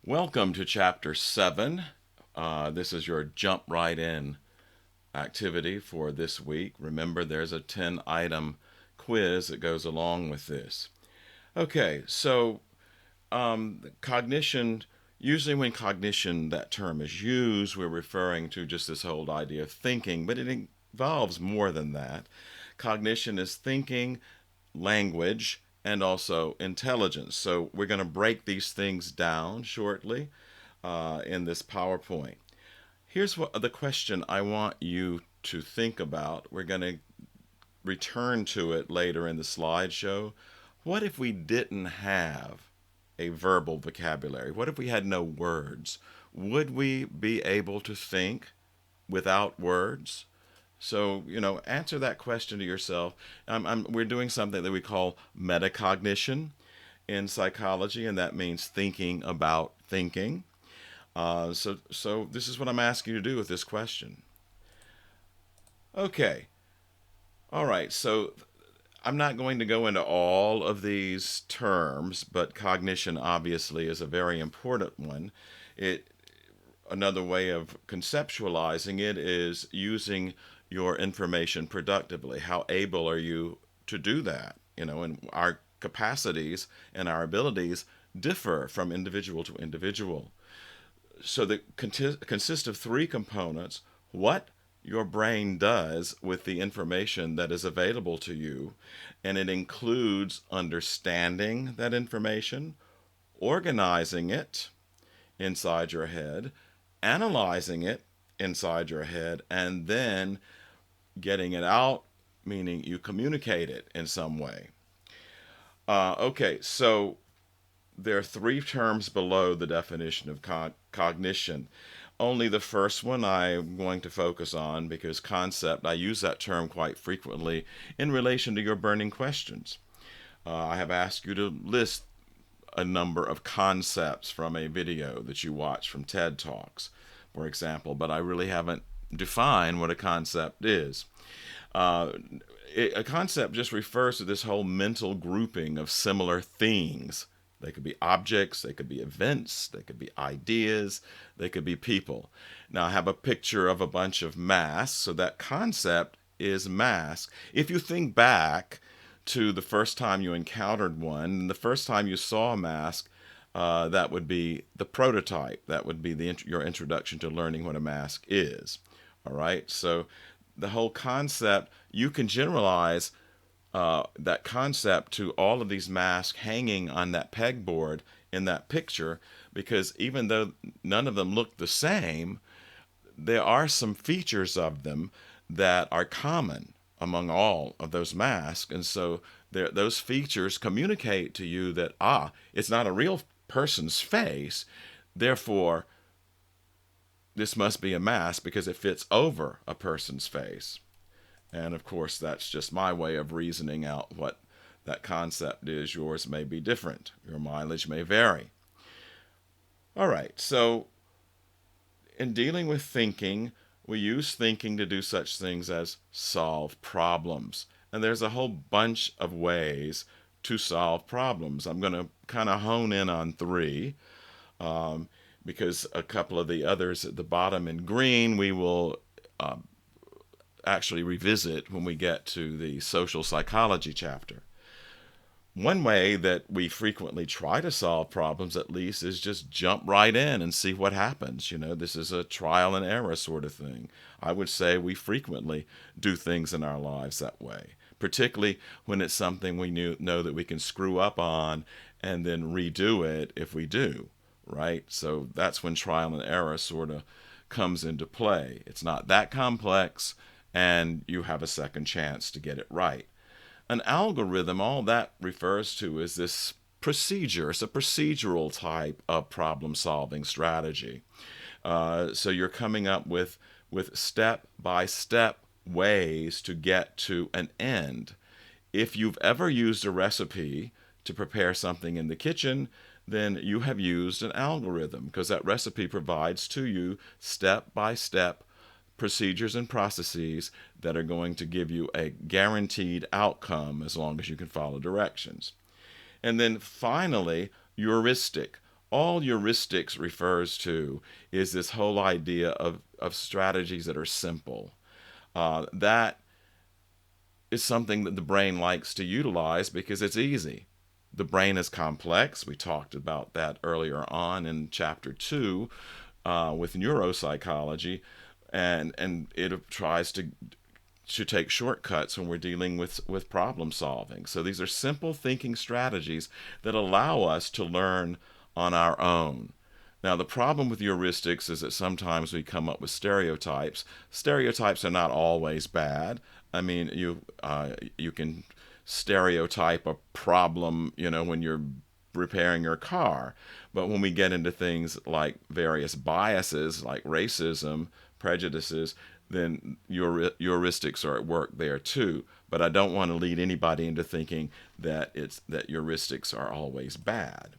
Welcome to Chapter 7. This is your jump right in activity for this week. Remember, there's a 10-item quiz that goes along with this. Okay, so cognition, usually when cognition, that term is used, we're referring to just this whole idea of thinking, but it involves more than that. Cognition is thinking, language, and also intelligence. So we're going to break these things down shortly in this PowerPoint. Here's the question I want you to think about. We're going to return to it later in the slideshow. What if we didn't have a verbal vocabulary? What if we had no words? Would we be able to think without words? So, answer that question to yourself. We're doing something that we call metacognition in psychology, and that means thinking about thinking. So this is what I'm asking you to do with this question. Okay. All right. So I'm not going to go into all of these terms, but cognition obviously is a very important one. It Another way of conceptualizing it is using your information productively. How able are you to do that? And our capacities and our abilities differ from individual to individual. So they consist of three components: what your brain does with the information that is available to you, and it includes understanding that information, organizing it inside your head, analyzing it inside your head, and then getting it out, meaning you communicate it in some way. Okay, so there are three terms below the definition of cognition. Only the first one I'm going to focus on because concept, I use that term quite frequently in relation to your burning questions. I have asked you to list a number of concepts from a video that you watch from TED Talks, for example, but I really haven't defined what a concept is. A concept just refers to this whole mental grouping of similar things. They could be objects, they could be events, they could be ideas, they could be people. Now, I have a picture of a bunch of masks, so that concept is mask. If you think back to the first time you encountered one, the first time you saw a mask, that would be the prototype. That would be your introduction to learning what a mask is. All right, so the whole concept, you can generalize that concept to all of these masks hanging on that pegboard in that picture, because even though none of them look the same, there are some features of them that are common among all of those masks. And so those features communicate to you that, it's not a real person's face, therefore this must be a mask because it fits over a person's face. And of course, that's just my way of reasoning out what that concept is. Yours may be different. Your mileage may vary. All right, so in dealing with thinking, we use thinking to do such things as solve problems. And there's a whole bunch of ways to solve problems. I'm going to kind of hone in on three, because a couple of the others at the bottom in green we will actually revisit when we get to the social psychology chapter. One way that we frequently try to solve problems, at least, is just jump right in and see what happens. This is a trial and error sort of thing. I would say we frequently do things in our lives that way, particularly when it's something we know that we can screw up on and then redo it if we do, right? So that's when trial and error sort of comes into play. It's not that complex, and you have a second chance to get it right. An algorithm, all that refers to is this procedure. It's a procedural type of problem-solving strategy. So you're coming up with step-by-step ways to get to an end. If you've ever used a recipe to prepare something in the kitchen, then you have used an algorithm, because that recipe provides to you step-by-step procedures and processes that are going to give you a guaranteed outcome as long as you can follow directions. And then finally, heuristic. All heuristics refers to is this whole idea of strategies that are simple. That is something that the brain likes to utilize because it's easy. The brain is complex. We talked about that earlier on in chapter 2 with neuropsychology, and it tries to take shortcuts when we're dealing with problem solving. So these are simple thinking strategies that allow us to learn on our own. Now, the problem with heuristics is that sometimes we come up with stereotypes. Stereotypes are not always bad. I mean, you can stereotype a problem, when you're repairing your car. But when we get into things like various biases, like racism, prejudices, then heuristics are at work there too. But I don't want to lead anybody into thinking that heuristics are always bad.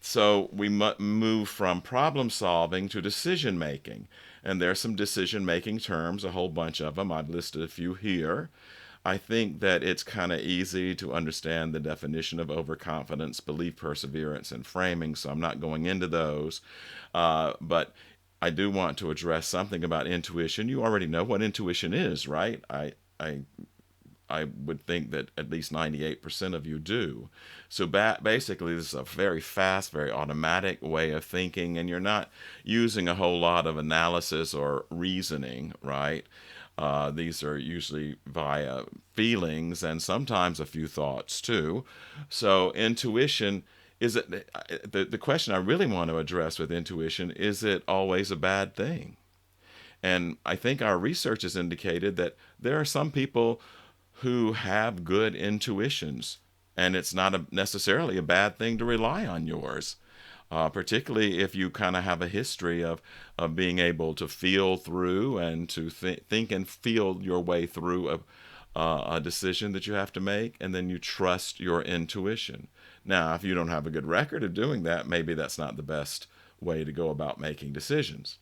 So we move from problem solving to decision making. And there are some decision making terms, a whole bunch of them. I've listed a few here. I think that it's kind of easy to understand the definition of overconfidence, belief, perseverance, and framing, so I'm not going into those. But I do want to address something about intuition. You already know what intuition is, right? I I would think that at least 98% of you do. So basically, this is a very fast, very automatic way of thinking, and you're not using a whole lot of analysis or reasoning, right? These are usually via feelings and sometimes a few thoughts too. So intuition, is it the question I really want to address with intuition, is it always a bad thing? And I think our research has indicated that there are some people who have good intuitions, and it's not necessarily a bad thing to rely on yours, particularly if you kind of have a history of being able to feel through and to think and feel your way through a decision that you have to make, and then you trust your intuition. Now, if you don't have a good record of doing that, maybe that's not the best way to go about making decisions.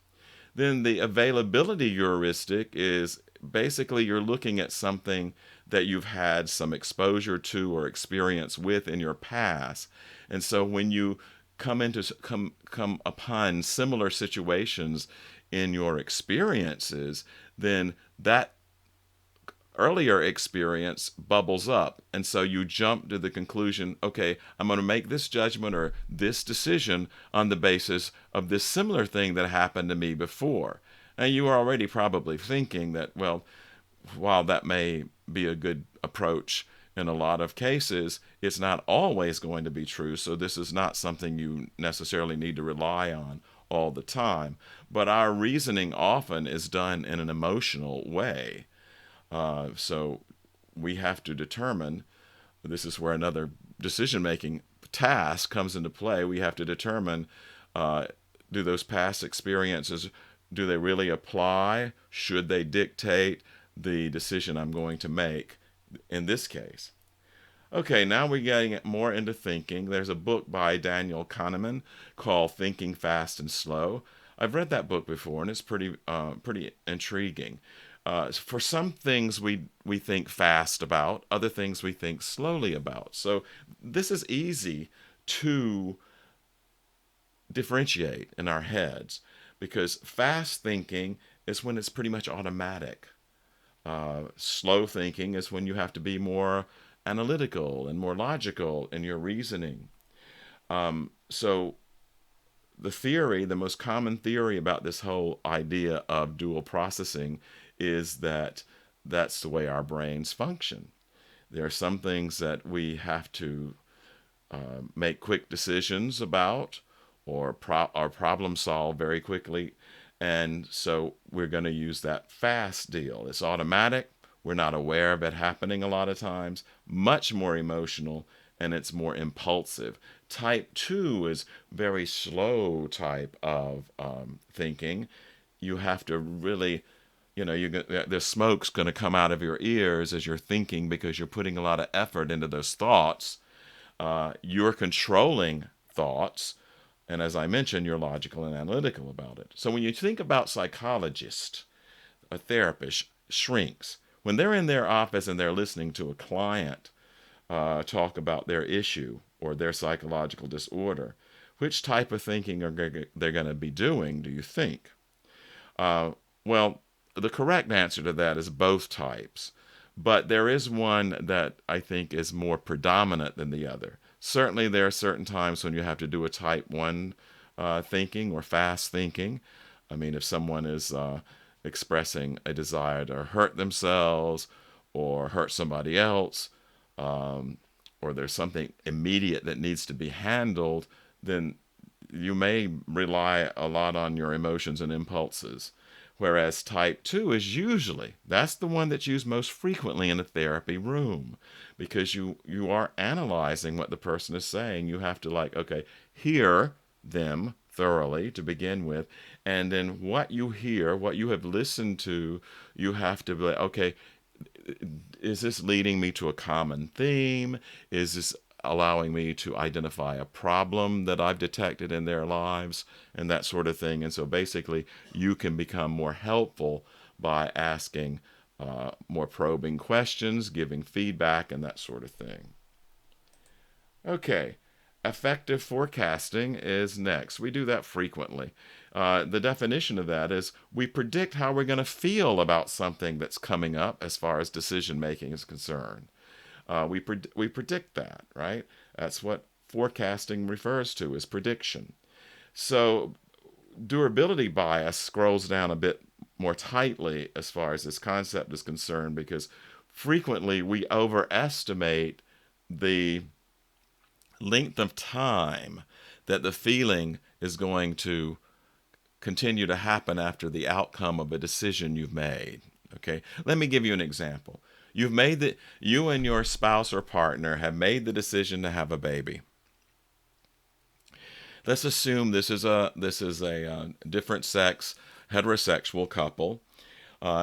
Then the availability heuristic is basically you're looking at something that you've had some exposure to or experience with in your past. And so when you come upon similar situations in your experiences, then that earlier experience bubbles up. And so you jump to the conclusion, okay, I'm going to make this judgment or this decision on the basis of this similar thing that happened to me before. And you are already probably thinking that, well, while that may be a good approach in a lot of cases, it's not always going to be true. So this is not something you necessarily need to rely on all the time. But our reasoning often is done in an emotional way. So we have to determine, this is where another decision making task comes into play. We have to determine, do those past experiences, do they really apply? Should they dictate the decision I'm going to make in this case? Okay, now we're getting more into thinking. There's a book by Daniel Kahneman called Thinking Fast and Slow. I've read that book before, and it's pretty intriguing. For some things we think fast about, other things we think slowly about. So this is easy to differentiate in our heads because fast thinking is when it's pretty much automatic. Slow thinking is when you have to be more analytical and more logical in your reasoning. So the most common theory about this whole idea of dual processing is that that's the way our brains function. There are some things that we have to make quick decisions about or problem solve very quickly. And so we're going to use that fast deal. It's automatic. We're not aware of it happening a lot of times. Much more emotional, and it's more impulsive. Type 2 is very slow type of thinking. You have to really, the smoke's going to come out of your ears as you're thinking because you're putting a lot of effort into those thoughts. You're controlling thoughts. And as I mentioned, you're logical and analytical about it. So when you think about psychologists, a therapist, shrinks, when they're in their office and they're listening to a client talk about their issue, or their psychological disorder. Which type of thinking are they going to be doing, do you think? Uh, well, the correct answer to that is both types. But there is one that I think is more predominant than the other. Certainly, there are certain times when you have to do a type 1 thinking or fast thinking. I mean, if someone is expressing a desire to hurt themselves or hurt somebody else, um, or there's something immediate that needs to be handled, then you may rely a lot on your emotions and impulses. Whereas type 2 is usually, that's the one that's used most frequently in a therapy room, because you are analyzing what the person is saying. You have to, like, okay, hear them thoroughly to begin with, and then what you hear, what you have listened to, you have to be like, okay, is this leading me to a common theme? Is this allowing me to identify a problem that I've detected in their lives, and that sort of thing? And so basically, you can become more helpful by asking more probing questions, giving feedback, and that sort of thing. Okay, affective forecasting is next. We do that frequently. The definition of that is we predict how we're going to feel about something that's coming up as far as decision making is concerned. We predict that, right? That's what forecasting refers to, is prediction. So durability bias scrolls down a bit more tightly as far as this concept is concerned, because frequently we overestimate the length of time that the feeling is going to continue to happen after the outcome of a decision you've made. Okay, let me give you an example. You and your spouse or partner have made the decision to have a baby. Let's assume this is a different sex heterosexual couple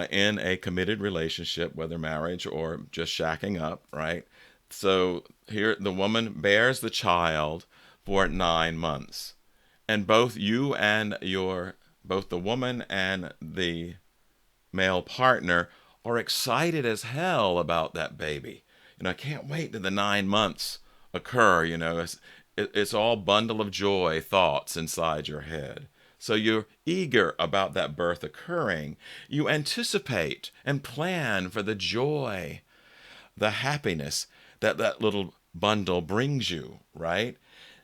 in a committed relationship, whether marriage or just shacking up, right? So here the woman bears the child for 9 months, and both the woman and the male partner are excited as hell about that baby. I can't wait till the 9 months occur. It's all bundle of joy thoughts inside your head. So you're eager about that birth occurring. You anticipate and plan for the joy, the happiness that that little bundle brings you, right?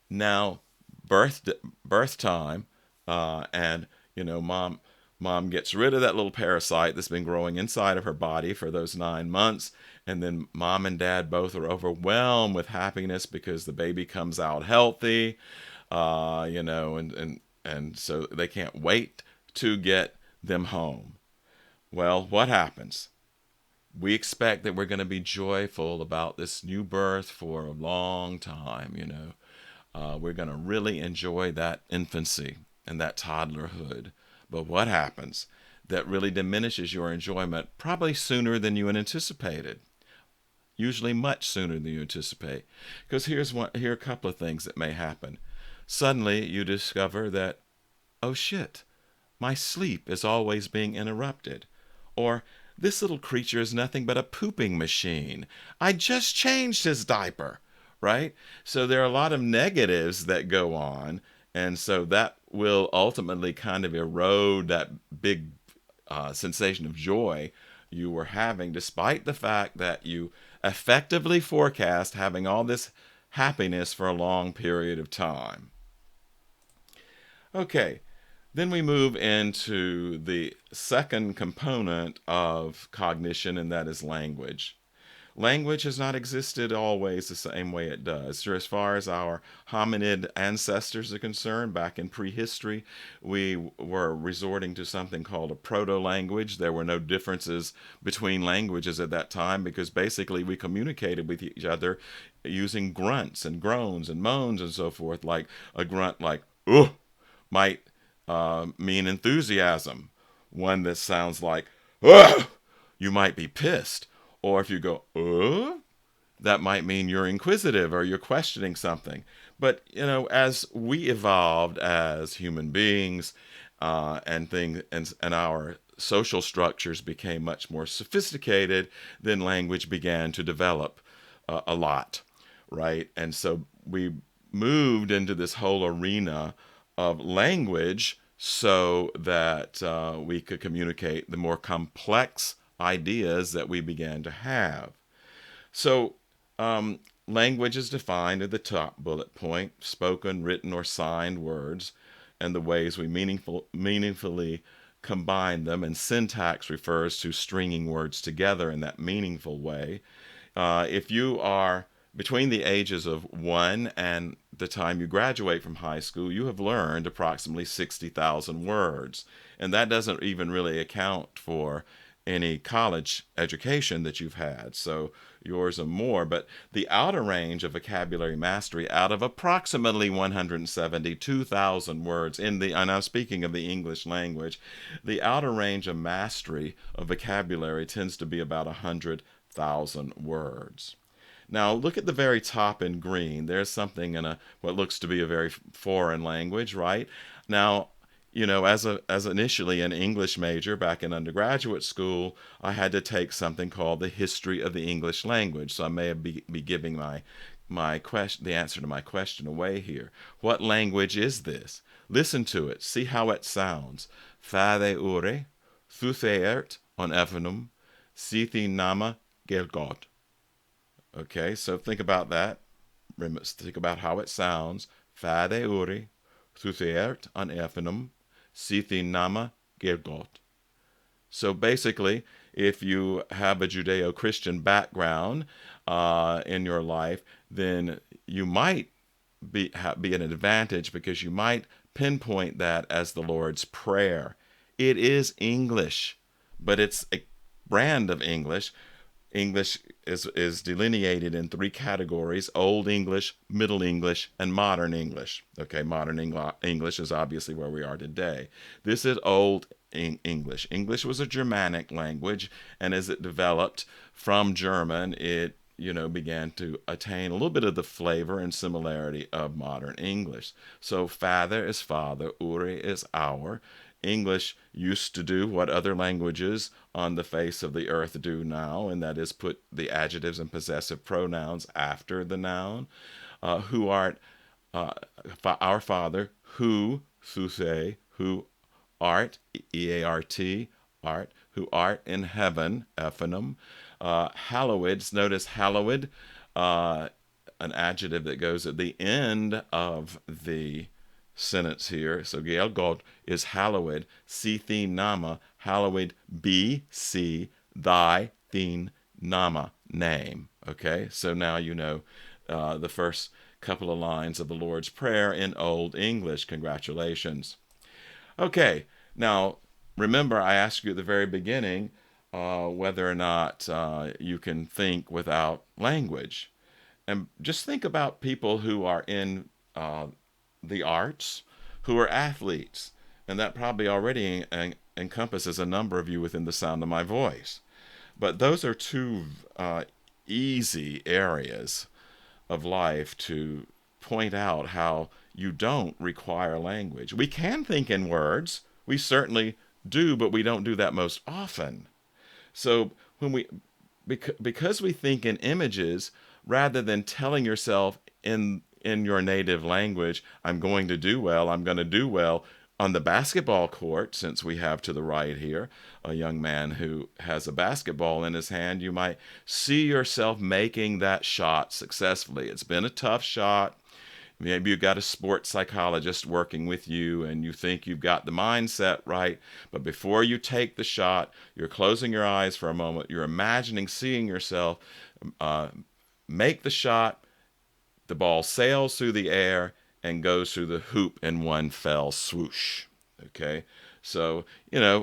Now, birth birth time, and mom gets rid of that little parasite that's been growing inside of her body for those 9 months, and then mom and dad both are overwhelmed with happiness because the baby comes out healthy, and so they can't wait to get them home. Well, what happens? We expect that we're going to be joyful about this new birth for a long time. We're going to really enjoy that infancy and that toddlerhood. But what happens? That really diminishes your enjoyment probably sooner than you had anticipated. Usually much sooner than you anticipate. Because here are a couple of things that may happen. Suddenly you discover that, oh shit, my sleep is always being interrupted. Or, this little creature is nothing but a pooping machine. I just changed his diaper, right? So there are a lot of negatives that go on, and so that will ultimately kind of erode that big sensation of joy you were having, despite the fact that you effectively forecast having all this happiness for a long period of time. Okay, then we move into the second component of cognition, and that is language. Language has not existed always the same way it does. So as far as our hominid ancestors are concerned, back in prehistory, we were resorting to something called a proto-language. There were no differences between languages at that time, because basically we communicated with each other using grunts and groans and moans and so forth. Like a grunt like, "Ugh," might mean enthusiasm. One that sounds like, "Ugh," you might be pissed. Or if you go, that might mean you're inquisitive or you're questioning something. But, as we evolved as human beings, and our social structures became much more sophisticated, then language began to develop a lot. right? And so we moved into this whole arena of language so that we could communicate the more complex ideas that we began to have. So, language is defined at the top bullet point: spoken, written, or signed words, and the ways we meaningfully combine them. And syntax refers to stringing words together in that meaningful way. If you are between the ages of 1 and the time you graduate from high school, you have learned approximately 60,000 words. And that doesn't even really account for any college education that you've had. So yours are more. But the outer range of vocabulary mastery out of approximately 172,000 words in the, and I'm speaking of the English language, the outer range of mastery of vocabulary tends to be about 100,000 words. Now look at the very top in green. There's something in a what looks to be a very foreign language, right? Now, as initially an English major back in undergraduate school, I had to take something called the history of the English language. So I may be giving my question, the answer to my question away here. What language is this? Listen to it. See how it sounds. Fade ure, thutheert on evenum, sithi nama gelgot. Okay, so think about that. Think about how it sounds. Fade uri, thutheert an evenum, sithi nama gelgot. So basically, if you have a Judeo-Christian background in your life, then you might be an advantage because you might pinpoint that as the Lord's Prayer. It is English, but it's a brand of English. English is delineated in 3 categories: Old English, Middle English, and Modern English. Okay, Modern English is obviously where we are today. This is Old English. English was a Germanic language, and as it developed from German, it began to attain a little bit of the flavor and similarity of modern English. So father is father, uri is our. English used to do what other languages on the face of the earth do now, and that is put the adjectives and possessive pronouns after the noun. Who art, our Father, who, thuse, who art, eart, art, who art in heaven, ephonym. Hallowed, notice hallowed, an adjective that goes at the end of the sentence here. So Gael God is hallowed, si thin nama, hallowed be si thy thin nama, name. Okay, so now you know the first couple of lines of the Lord's Prayer in Old English. Congratulations. Okay, now remember I asked you at the very beginning whether or not you can think without language. And just think about people who are in the arts, who are athletes, and that probably already encompasses a number of you within the sound of my voice. But those are 2 easy areas of life to point out how you don't require language. We can think in words. We certainly do, but we don't do that most often. So when because we think in images, rather than telling yourself in your native language, I'm going to do well, I'm going to do well on the basketball court, since we have to the right here a young man who has a basketball in his hand, you might see yourself making that shot successfully. It's been a tough shot. Maybe you've got a sports psychologist working with you and you think you've got the mindset right, but before you take the shot, you're closing your eyes for a moment, you're imagining seeing yourself make the shot, the ball sails through the air and goes through the hoop in one fell swoosh. Okay, so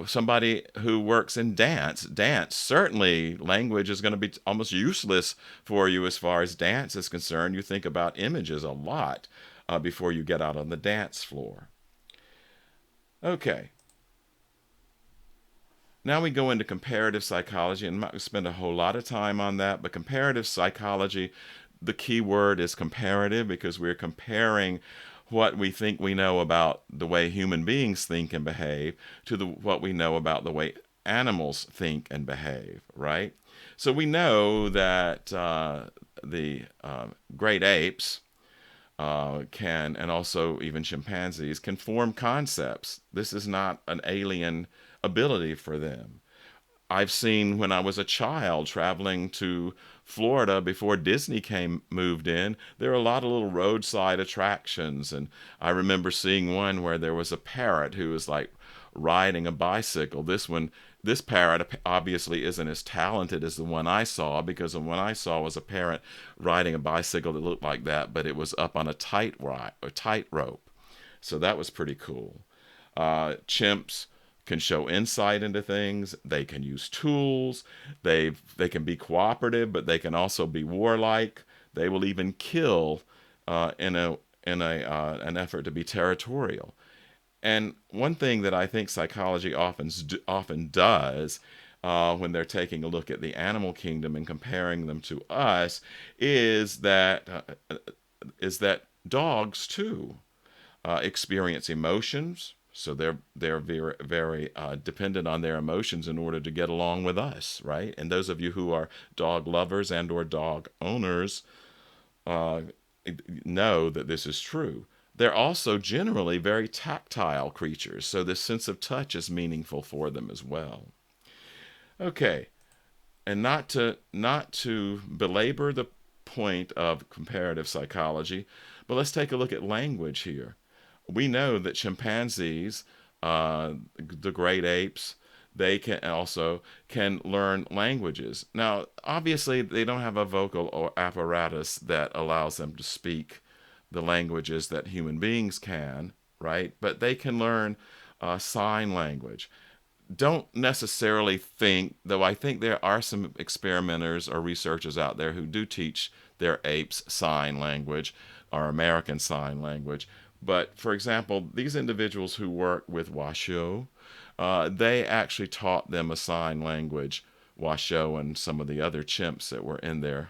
somebody who works in dance, certainly language is going to be almost useless for you as far as dance is concerned. You think about images a lot before you get out on the dance floor. Okay. Now we go into comparative psychology, and I'm not going to spend a whole lot of time on that, but comparative psychology, the key word is comparative because we're comparing what we think we know about the way human beings think and behave to what we know about the way animals think and behave, right? So we know that the great apes can, and also even chimpanzees, can form concepts. This is not an alien ability for them. I've seen when I was a child traveling to Florida before Disney came moved in, there were a lot of little roadside attractions, and I remember seeing one where there was a parrot who was like riding a bicycle. This parrot obviously isn't as talented as the one I saw, because the one I saw was a parrot riding a bicycle that looked like that, but it was up on a tight rope. So that was pretty cool. Chimps can show insight into things. They can use tools. They can be cooperative, but they can also be warlike. They will even kill in a an effort to be territorial. And one thing that I think psychology often does when they're taking a look at the animal kingdom and comparing them to us is that dogs too experience emotions. So they're very dependent on their emotions in order to get along with us, right? And those of you who are dog lovers and or dog owners uh, know that this is true. They're also generally very tactile creatures, so this sense of touch is meaningful for them as well. Okay, and not to belabor the point of comparative psychology, but let's take a look at language here. We know that chimpanzees, the great apes, they can learn languages. Now, obviously, they don't have a vocal or apparatus that allows them to speak the languages that human beings can, right? But they can learn sign language. Don't necessarily think, though I think there are some experimenters or researchers out there who do teach their apes sign language or American Sign Language. But for example, these individuals who work with Washoe, they actually taught them a sign language, Washoe and some of the other chimps that were in their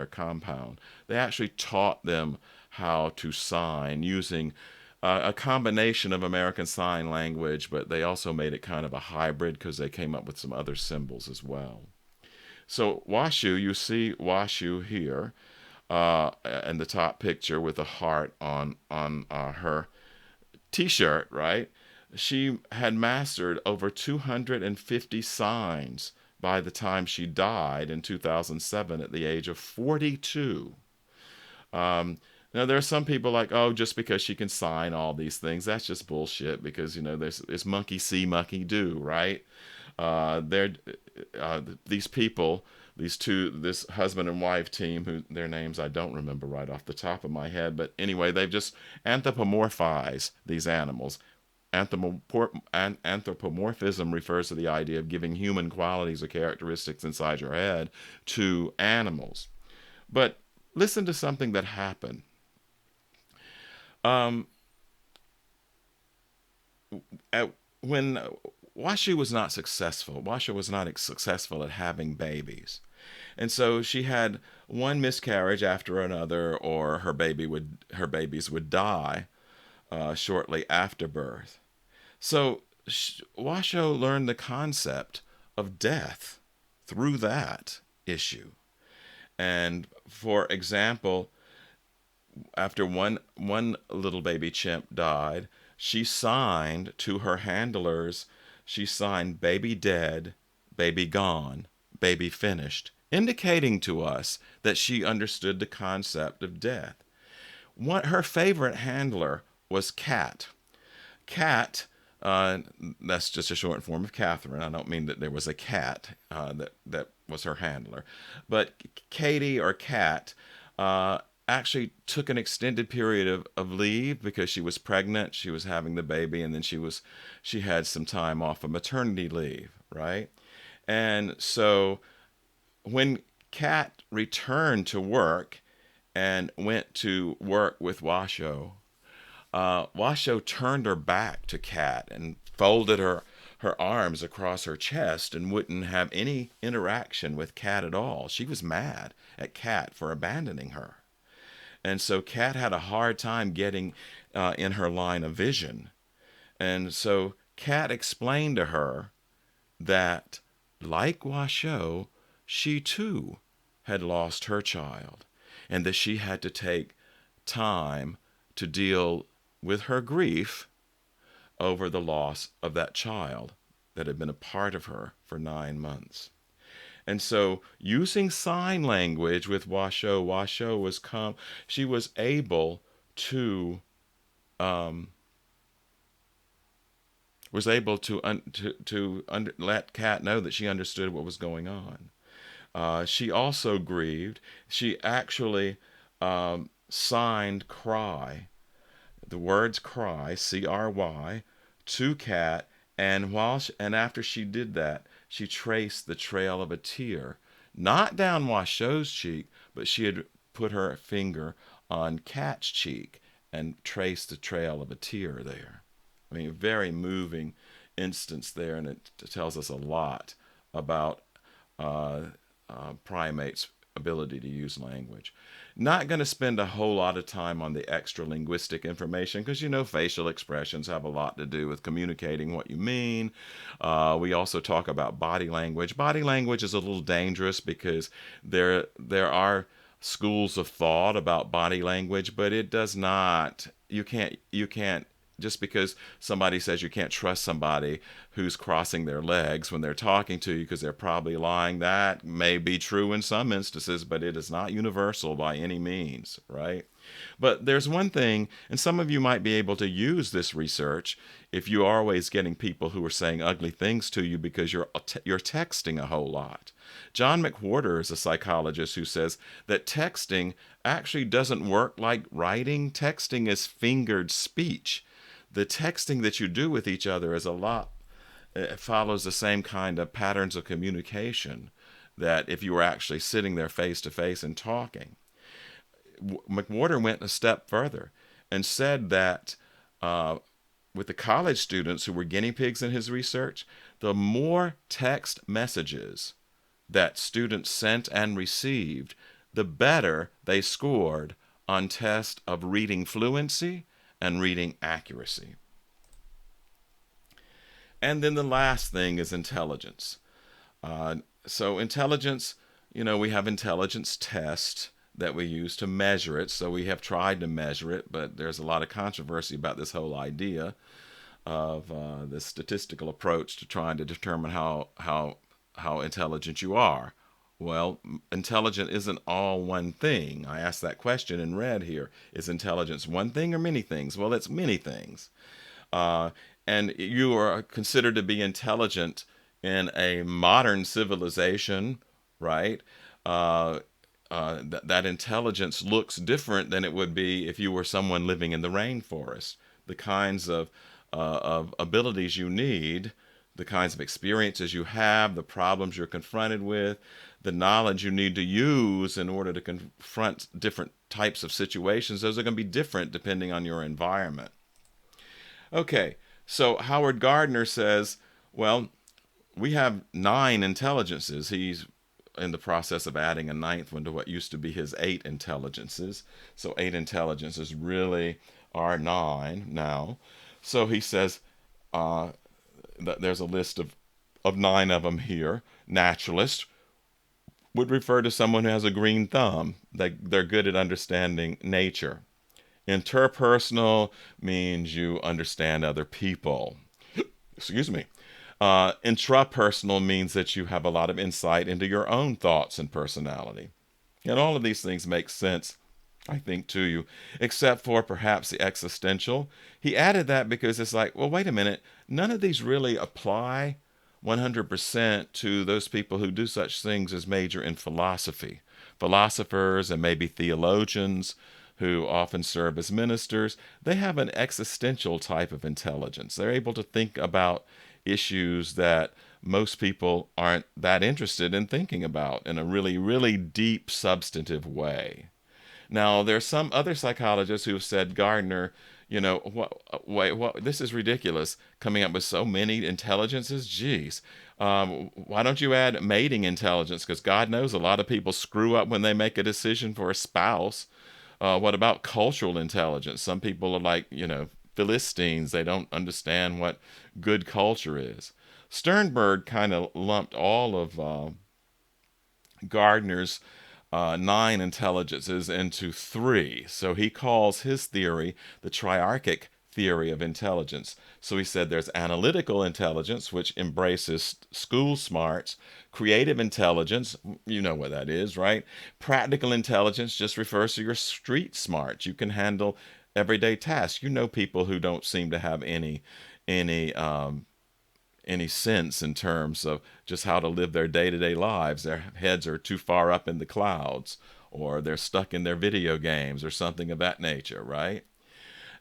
compound. They actually taught them how to sign using a combination of American Sign Language, but they also made it kind of a hybrid because they came up with some other symbols as well. So Washoe, you see Washoe here in the top picture with a heart on her T-shirt, right? She had mastered over 250 signs by the time she died in 2007 at the age of 42. Um, Now there are some people like, oh, just because she can sign all these things, that's just bullshit. Because there's monkey see, monkey do, right? They're these people, this husband and wife team, who their names I don't remember right off the top of my head, but anyway, they've just anthropomorphized these animals. Anthropomorphism refers to the idea of giving human qualities or characteristics inside your head to animals. But listen to something that happened. Um, when Washu was not successful, Washu was not successful at having babies. And so she had one miscarriage after another, or her babies would die shortly after birth. So Washo learned the concept of death through that issue. And for example, after one little baby chimp died, she signed to her handlers, she signed baby dead, baby gone, baby finished, indicating to us that she understood the concept of death. Her favorite handler was Cat. Cat, that's just a short form of Catherine. I don't mean that there was a cat that was her handler. But Katie or Cat actually took an extended period of leave because she was pregnant, she was having the baby, and then she had some time off of maternity leave, right? And so when Kat returned to work and went to work with Washo, Washo turned her back to Kat and folded her arms across her chest and wouldn't have any interaction with Kat at all. She was mad at Kat for abandoning her. And so Kat had a hard time getting in her line of vision. And so Kat explained to her that, like Washoe, she too had lost her child, and that she had to take time to deal with her grief over the loss of that child that had been a part of her for 9 months. And so, using sign language with Washoe, Washoe she was able to let Kat know that she understood what was going on. She also grieved. She actually signed cry, the words cry, C-R-Y, to Kat, and after she did that, she traced the trail of a tear, not down Washoe's cheek, but she had put her finger on Kat's cheek and traced the trail of a tear there. I mean, a very moving instance there, and it tells us a lot about uh, primates' ability to use language. Not going to spend a whole lot of time on the extra linguistic information because facial expressions have a lot to do with communicating what you mean. We also talk about body language. Body language is a little dangerous because there are schools of thought about body language, but it does not. You can't just because somebody says you can't trust somebody who's crossing their legs when they're talking to you because they're probably lying. That may be true in some instances, but it is not universal by any means, right? But there's one thing, and some of you might be able to use this research if you are always getting people who are saying ugly things to you because you're texting a whole lot. John McWhorter is a psychologist who says that texting actually doesn't work like writing. Texting is fingered speech. The texting that you do with each other is it follows the same kind of patterns of communication that if you were actually sitting there face to face and talking. McWhorter went a step further and said that with the college students who were guinea pigs in his research, the more text messages that students sent and received, the better they scored on tests of reading fluency and reading accuracy. And then the last thing is intelligence. So intelligence, we have intelligence tests that we use to measure it. So we have tried to measure it, but there's a lot of controversy about this whole idea of this statistical approach to trying to determine how intelligent you are. Well, intelligent isn't all one thing. I asked that question in red here. Is intelligence one thing or many things? Well, it's many things. And you are considered to be intelligent in a modern civilization, right? That intelligence looks different than it would be if you were someone living in the rainforest. The kinds of abilities you need, the kinds of experiences you have, the problems you're confronted with, the knowledge you need to use in order to confront different types of situations, those are going to be different depending on your environment. Okay, so Howard Gardner says, well, we have 9 intelligences. He's in the process of adding a 9th one to what used to be his 8 intelligences. So 8 intelligences really are 9 now. So he says that there's a list of 9 of them here. Naturalist would refer to someone who has a green thumb. They're good at understanding nature. Interpersonal means you understand other people. Excuse me. Intrapersonal means that you have a lot of insight into your own thoughts and personality. And all of these things make sense, I think, to you, except for perhaps the existential. He added that because it's like, well, wait a minute. None of these really apply 100% to those people who do such things as major in philosophy. Philosophers and maybe theologians who often serve as ministers, they have an existential type of intelligence. They're able to think about issues that most people aren't that interested in thinking about in a really, really deep, substantive way. Now, there's some other psychologists who have said, Gardner, wait, this is ridiculous, coming up with so many intelligences. Geez, why don't you add mating intelligence? Because God knows a lot of people screw up when they make a decision for a spouse. What about cultural intelligence? Some people are like, Philistines. They don't understand what good culture is. Sternberg kind of lumped all of Gardner's nine intelligences into three. So he calls his theory the triarchic theory of intelligence. So he said there's analytical intelligence, which embraces school smarts, creative intelligence, you know what that is, right? Practical intelligence just refers to your street smarts. You can handle everyday tasks. You know people who don't seem to have any any sense in terms of just how to live their day-to-day lives. Their heads are too far up in the clouds, or they're stuck in their video games or something of that nature, right?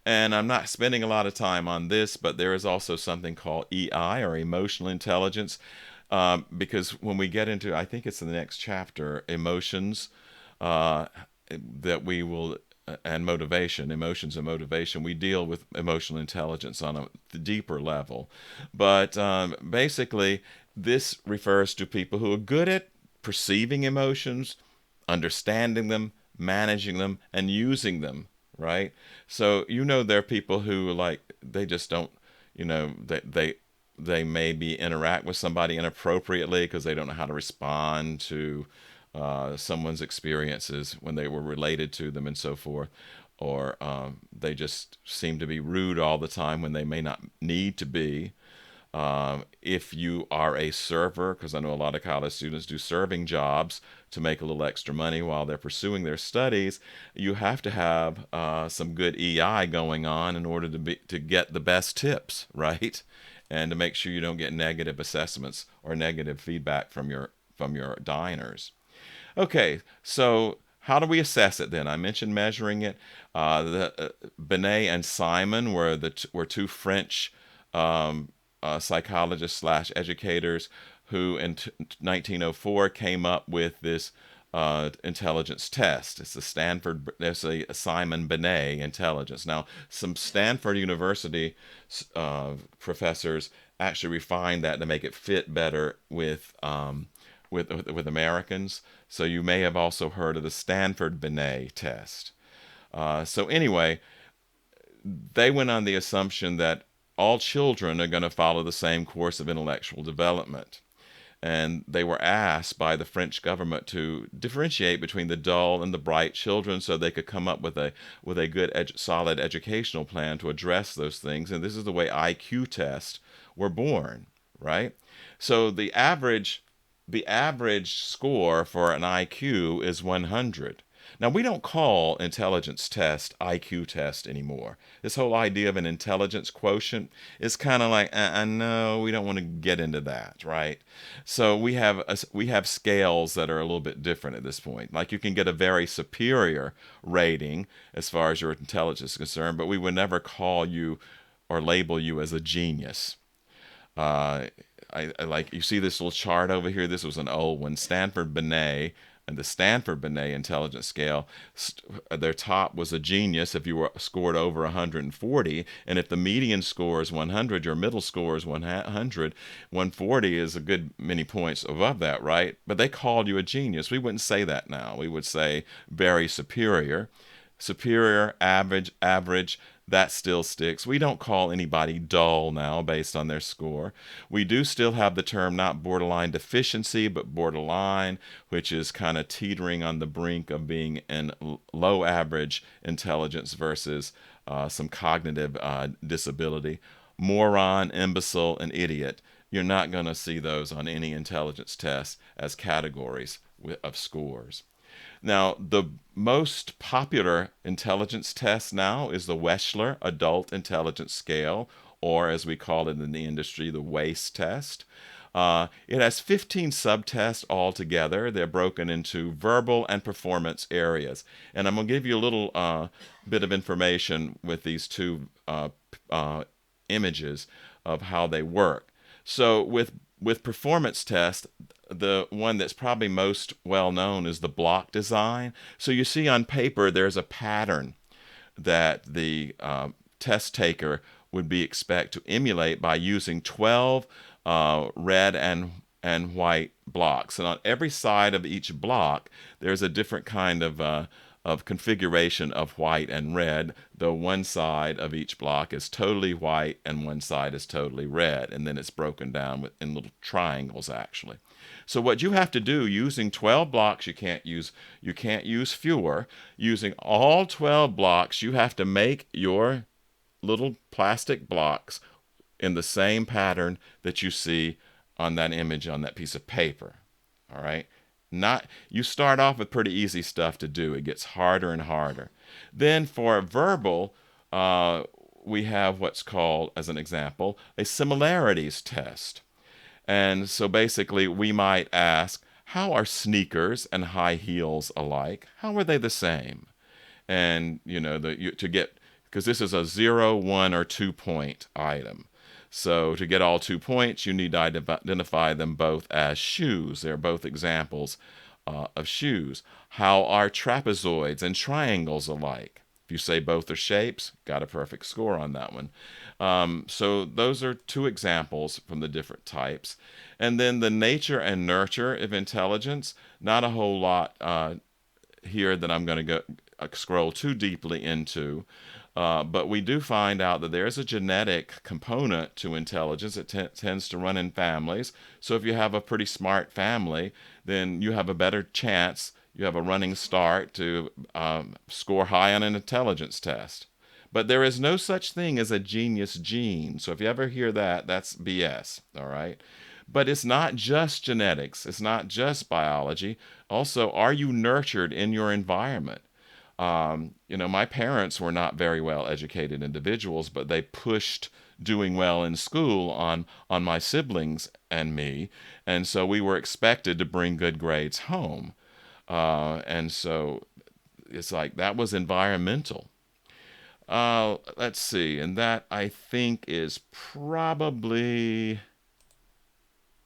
And I'm not spending a lot of time on this, but there is also something called EI, or emotional intelligence, because when we get into, I think it's in the next chapter, emotions, uh, that we will, and motivation, emotions and motivation, we deal with emotional intelligence on a deeper level. But basically, this refers to people who are good at perceiving emotions, understanding them, managing them, and using them, right? So there are people who, like, they just don't, they maybe interact with somebody inappropriately because they don't know how to respond to someone's experiences when they were related to them and so forth. Or they just seem to be rude all the time when they may not need to be. If you are a server, because I know a lot of college students do serving jobs to make a little extra money while they're pursuing their studies, you have to have some good EI going on in order to get the best tips, right? And to make sure you don't get negative assessments or negative feedback from your diners. Okay, so how do we assess it then? I mentioned measuring it. Binet and Simon were two French psychologists slash educators who in 1904 came up with this intelligence test. It's there's a Simon Binet intelligence. Now, some Stanford University professors actually refined that to make it fit better with Americans. So you may have also heard of the Stanford Binet test. So anyway, they went on the assumption that all children are going to follow the same course of intellectual development. And they were asked by the French government to differentiate between the dull and the bright children so they could come up with a good, solid educational plan to address those things. And this is the way IQ tests were born, right? So the average score for an IQ is 100. Now, we don't call intelligence test IQ test anymore. This whole idea of an intelligence quotient is kind of like, no, we don't want to get into that, right? So we have scales that are a little bit different at this point. Like, you can get a very superior rating as far as your intelligence is concerned, but we would never call you or label you as a genius. Uh, I like, you see this little chart over here. This was an old one. Stanford Binet and the Stanford Binet intelligence scale. Their top was a genius if you were scored over 140, and if the median score is 100, your middle score is 100. 140 is a good many points above that, right? But they called you a genius. We wouldn't say that now. We would say very superior. Superior, average, average, that still sticks. We don't call anybody dull now based on their score. We do still have the term not borderline deficiency, but borderline, which is kind of teetering on the brink of being in low average intelligence versus some cognitive disability. Moron, imbecile, and idiot. You're not going to see those on any intelligence test as categories of scores. Now, the most popular intelligence test now is the Wechsler Adult Intelligence Scale, or as we call it in the industry, the WACE test. It has 15 subtests altogether. They're broken into verbal and performance areas. And I'm going to give you a little bit of information with these two images of how they work. So with performance test, the one that's probably most well known is the block design. So you see on paper there's a pattern that the test taker would be expect to emulate by using 12 red and white blocks. And on every side of each block, there's a different kind of of configuration of white and red, though one side of each block is totally white and one side is totally red, and then it's broken down in little triangles actually. So what you have to do using 12 blocks, you can't use fewer. Using all 12 blocks, you have to make your little plastic blocks in the same pattern that you see on that image on that piece of paper. All right? Not You start off with pretty easy stuff to do. It gets harder and harder. Then for verbal, we have what's called, as an example, a similarities test. And so basically, we might ask, how are sneakers and high heels alike? How are they the same? And to get, because this is a 0, 1, or 2 point item. So to get all 2 points, you need to identify them both as shoes. They're both examples of shoes. How are trapezoids and triangles alike? If you say both are shapes, got a perfect score on that one. So those are two examples from the different types. And then the nature and nurture of intelligence, not a whole lot here that I'm going to go scroll too deeply into. But we do find out that there's a genetic component to intelligence. It tends to run in families. So if you have a pretty smart family, then you have a better chance. You have a running start to score high on an intelligence test. But there is no such thing as a genius gene. So if you ever hear that, that's BS. All right. But it's not just genetics. It's not just biology. Also, are you nurtured in your environment? My parents were not very well educated individuals, but they pushed doing well in school on my siblings and me. And so we were expected to bring good grades home. And so it's like that was environmental. Let's see. And that, I think, is probably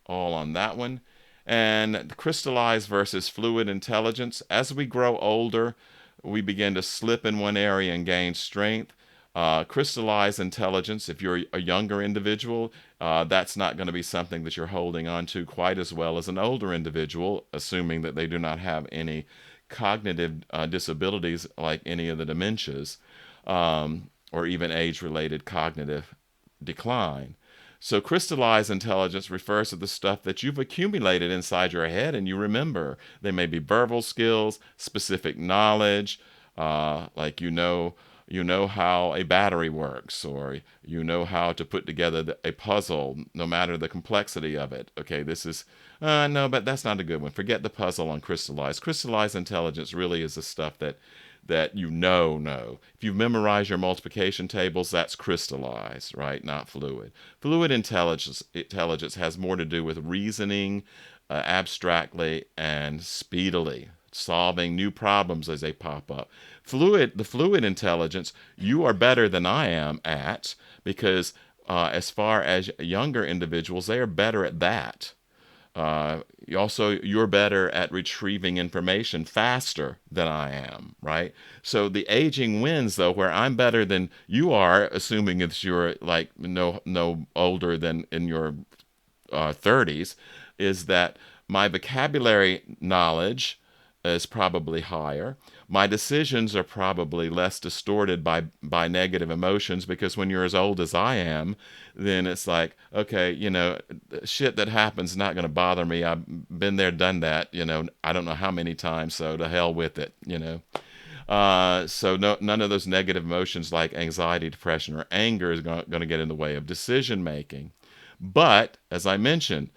all on that one. And crystallized versus fluid intelligence. As we grow older, we begin to slip in one area and gain strength. Crystallized intelligence, if you're a younger individual, that's not going to be something that you're holding on to quite as well as an older individual, assuming that they do not have any cognitive disabilities like any of the dementias, or even age-related cognitive decline. So crystallized intelligence refers to the stuff that you've accumulated inside your head and you remember. They may be verbal skills, specific knowledge, like you know how a battery works, or you know how to put together a puzzle, no matter the complexity of it. Okay, this is, no, but that's not a good one. Forget the puzzle on crystallized. Crystallized intelligence really is the stuff that you know. If you've memorized your multiplication tables, that's crystallized, right? Not fluid. Fluid intelligence has more to do with reasoning abstractly and speedily, solving new problems as they pop up. The fluid intelligence, you are better than I am at, because as far as younger individuals, they are better at that. You're better at retrieving information faster than I am, right? So the aging wins, though, where I'm better than you are, assuming it's you're like no older than in your 30s, is that my vocabulary knowledge is probably higher. My decisions are probably less distorted by negative emotions, because when you're as old as I am, then it's like, okay, shit that happens is not going to bother me. I've been there, done that, I don't know how many times, so to hell with it. So none of those negative emotions like anxiety, depression, or anger is going to get in the way of decision making. But, as I mentioned,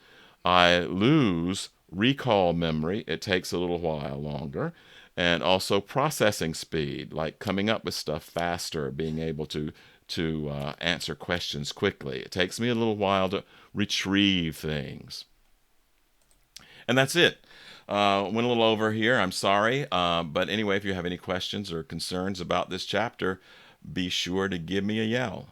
I lose recall memory. It takes a little while longer. And also processing speed, like coming up with stuff faster, being able to answer questions quickly. It takes me a little while to retrieve things. And that's it. Went a little over here. I'm sorry. But anyway, if you have any questions or concerns about this chapter, be sure to give me a yell.